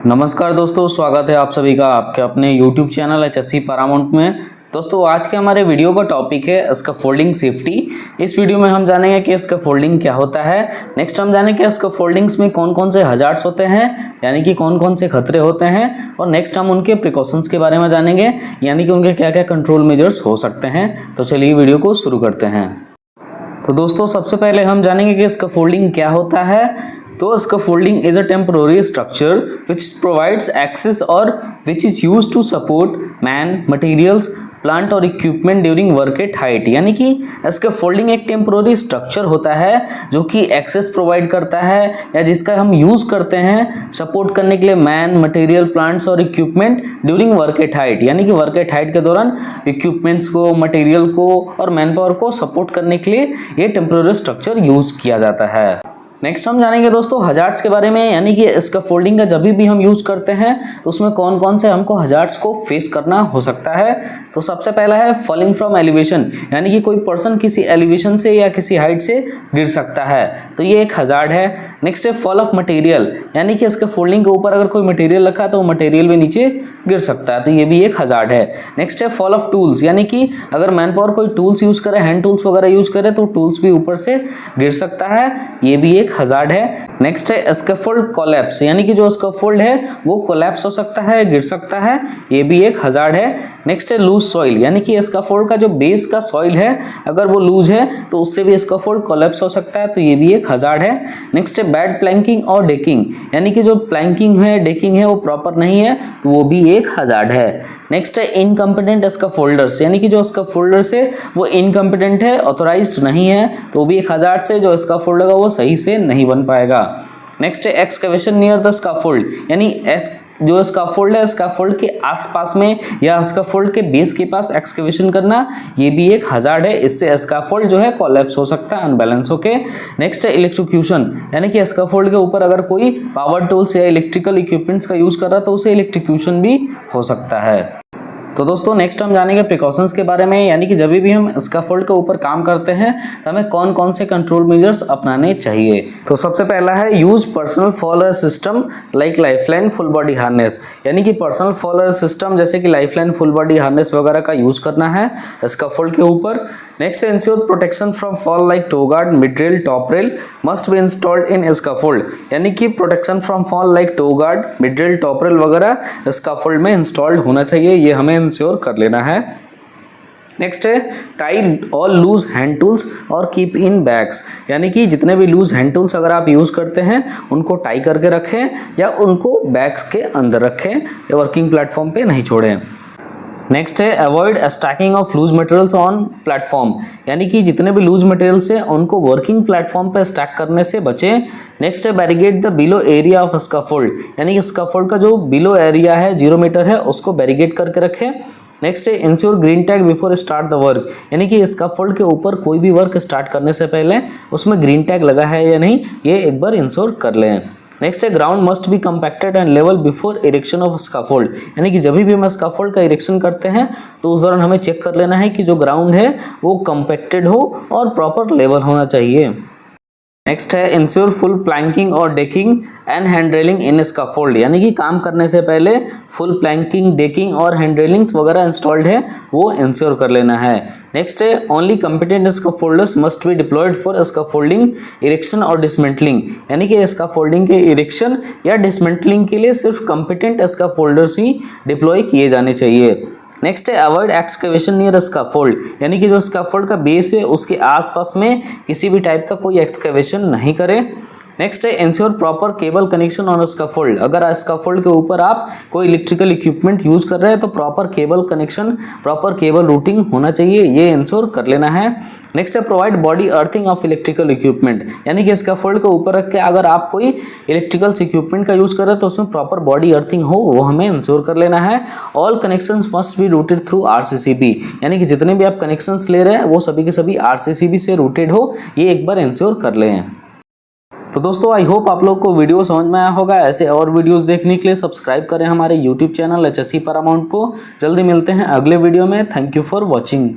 नमस्कार दोस्तों, स्वागत है आप सभी का आपके अपने YouTube चैनल HSC पैरामाउंट में। दोस्तों आज के हमारे वीडियो का टॉपिक है स्कैफोल्डिंग सेफ्टी। इस वीडियो में हम जानेंगे कि स्कैफोल्डिंग क्या होता है। नेक्स्ट हम जानेंगे स्कैफोल्डिंग्स में कौन कौन से हजार्ड्स होते हैं, यानी कि कौन कौन से खतरे होते हैं, और नेक्स्ट हम उनके प्रिकॉशंस के बारे में जानेंगे, यानी कि उनके क्या क्या कंट्रोल मेजर्स हो सकते हैं। तो चलिए वीडियो को शुरू करते हैं। तो दोस्तों सबसे पहले हम जानेंगे कि स्कैफोल्डिंग क्या होता है। तो scaffolding is a temporary structure which provides access or which is used to support man, materials, plant और equipment during work at height. यानी कि स्कैफोल्डिंग एक टेम्पोररी स्ट्रक्चर होता है जो कि एक्सेस प्रोवाइड करता है या जिसका हम यूज करते हैं सपोर्ट करने के लिए मैन, मटेरियल, प्लांट्स और equipment during work at height. यानी कि वर्क एट हाइट के दौरान इक्विपमेंट्स को, मटेरियल को और मैन पावर को सपोर्ट करने के लिए ये टेम्पोररी स्ट्रक्चर यूज किया जाता है। नेक्स्ट हम जानेंगे दोस्तों हजार्ड्स के बारे में, यानी कि स्कैफोल्डिंग का जब भी हम यूज करते हैं तो उसमें कौन कौन से हमको हजार्ड्स को फेस करना हो सकता है। तो सबसे पहला है फॉलिंग फ्रॉम एलिवेशन, यानी कि कोई पर्सन किसी एलिवेशन से या किसी हाइट से गिर सकता है, तो ये एक हजार्ड है। नेक्स्ट है फॉल ऑफ मटेरियल, यानी कि स्कैफोल्डिंग के ऊपर अगर कोई मटेरियल रखा है तो वो मटेरियल भी नीचे गिर सकता है, तो ये भी एक हजार्ड है। नेक्स्ट है फॉल ऑफ टूल्स, यानी कि अगर मैन पावर कोई टूल्स यूज करे, हैंड टूल्स वगैरह यूज करे तो टूल्स भी ऊपर से गिर सकता है, ये भी एक हजार्ड है। नेक्स्ट है स्कैफोल्ड कोलैप्स, यानी कि जो स्कैफोल्ड है वो कोलैप्स हो सकता है, गिर सकता है, ये भी एक हजार्ड है। नेक्स्ट है लूज सॉइल, यानी कि स्कैफोल्ड का जो बेस का सॉइल है अगर वो लूज है तो उससे भी स्कैफोल्ड कोलैप्स हो सकता है, तो ये भी एक हजार्ड है। नेक्स्ट है बैड प्लैंकिंग और डेकिंग, यानी कि जो प्लैंकिंग है, डेकिंग है वो प्रॉपर नहीं है तो वो भी एक हजार्ड है। नेक्स्ट है इनकम्पिटेंट स्कैफोल्डर्स, यानी कि जो स्कैफोल्डर्स है वो इनकम्पिटेंट है, ऑथोराइज्ड नहीं है, तो वो भी एक हजार्ड से जो स्कैफोल्ड होगा वो सही से नहीं बन पाएगा। नेक्स्ट है एक्सकवेशन नियर द स्कैफोल्ड, यानी जो स्कैफोल्ड है स्कैफोल्ड के आसपास में या स्कैफोल्ड के बेस के पास एक्सकवेशन करना, ये भी एक हजार्ड है, इससे स्कैफोल्ड जो है कोलैप्स हो सकता है अनबैलेंस होके। नेक्स्ट है इलेक्ट्रोक्यूशन, यानी कि स्कैफोल्ड के ऊपर अगर कोई पावर टूल्स या इलेक्ट्रिकल इक्विपमेंट्स का यूज कर रहा है तो उसे इलेक्ट्रोक्यूशन भी हो सकता है। तो दोस्तों नेक्स्ट हम जानेंगे प्रिकॉशंस के बारे में, यानी कि जब भी हम स्कैफोल्ड के ऊपर काम करते हैं तो हमें कौन कौन से कंट्रोल मेजर्स अपनाने चाहिए। तो सबसे पहला है use personal follower system like lifeline, full body harness, यानी कि पर्सनल फॉलोअर सिस्टम जैसे कि लाइफलाइन, फुल बॉडी हार्नेस वगैरह का यूज करना है स्कैफोल्ड के ऊपर। नेक्स्ट है ensure protection from fall like toe guard, mid rail, top rail must be installed in scaffold, यानी कि protection from fall like toe guard, mid rail, top rail वगैरह स्कैफोल्ड में इंस्टॉल्ड होना चाहिए, ये हमें इंश्योर कर लेना है। नेक्स्ट है tie all loose hand tools और कीप इन बैग्स, यानी कि जितने भी लूज हैंड टूल्स अगर आप यूज करते हैं उनको टाई करके रखें या उनको बैग्स के अंदर रखें या वर्किंग प्लेटफॉर्म पे नहीं छोड़ें। नेक्स्ट है avoid stacking of loose materials on platform, यानी कि जितने भी लूज मटेरियल्स हैं उनको वर्किंग प्लेटफॉर्म पे स्टैक करने से बचें। नेक्स्ट है barricade the below area of scaffold, यानी कि स्कैफोल्ड का जो बिलो एरिया है 0 मीटर है उसको बैरिगेड करके रखें। नेक्स्ट है ensure green tag before start the work, यानी कि स्कैफोल्ड के ऊपर कोई भी वर्क स्टार्ट करने से पहले उसमें ग्रीन टैग लगा है या नहीं ये एक बार इंश्योर कर लें। नेक्स्ट है ground must be compacted and level before erection of scaffold, यानी कि जब भी हम स्कैफोल्ड का इरेक्शन करते हैं तो उस दौरान हमें चेक कर लेना है कि जो ग्राउंड है वो कंपैक्टेड हो और प्रॉपर लेवल होना चाहिए। नेक्स्ट है इंश्योर फुल प्लैंकिंग और decking and hand railing in scaffold, यानी कि काम करने से पहले फुल प्लैंकिंग, डेकिंग और हैंड रेलिंग्स वगैरह इंस्टॉल्ड है वो इंश्योर कर लेना है। नेक्स्ट है only competent scaffolders must be deployed for scaffolding erection और डिसमेंटलिंग, यानी कि स्कैफोल्डिंग के इरेक्शन या डिसमेंटलिंग के लिए सिर्फ कॉम्पिटेंट स्कैफोल्डर्स ही डिप्लॉय किए जाने चाहिए। नेक्स्ट है अवॉइड एक्सकवेशन नियर स्कैफोल्ड, यानी कि जो स्कैफोल्ड का बेस है उसके आसपास में किसी भी टाइप का कोई एक्सकवेशन नहीं करें। नेक्स्ट है ensure proper cable connection on scaffold, अगर स्कैफोल्ड के ऊपर आप कोई इलेक्ट्रिकल इक्विपमेंट यूज कर रहे हैं तो proper cable connection, proper cable routing होना चाहिए, ये इंश्योर कर लेना है। नेक्स्ट है provide body earthing of electrical equipment, यानी कि स्कैफोल्ड के ऊपर रख के अगर आप कोई इलेक्ट्रिकल इक्विपमेंट का यूज कर रहे हैं तो उसमें प्रॉपर बॉडी अर्थिंग हो वो हमें इंश्योर कर लेना है। All connections must be rooted through RCCB, यानी कि जितने भी आप कनेक्शंस ले रहे हैं वो सभी के सभी RCCB से रूटेड हो, ये एक बार इंश्योर कर लें। तो दोस्तों आई होप आप लोग को वीडियो समझ में आया होगा। ऐसे और वीडियोस देखने के लिए सब्सक्राइब करें हमारे YouTube चैनल HSC पैरामाउंट को। जल्दी मिलते हैं अगले वीडियो में। Thank you for watching.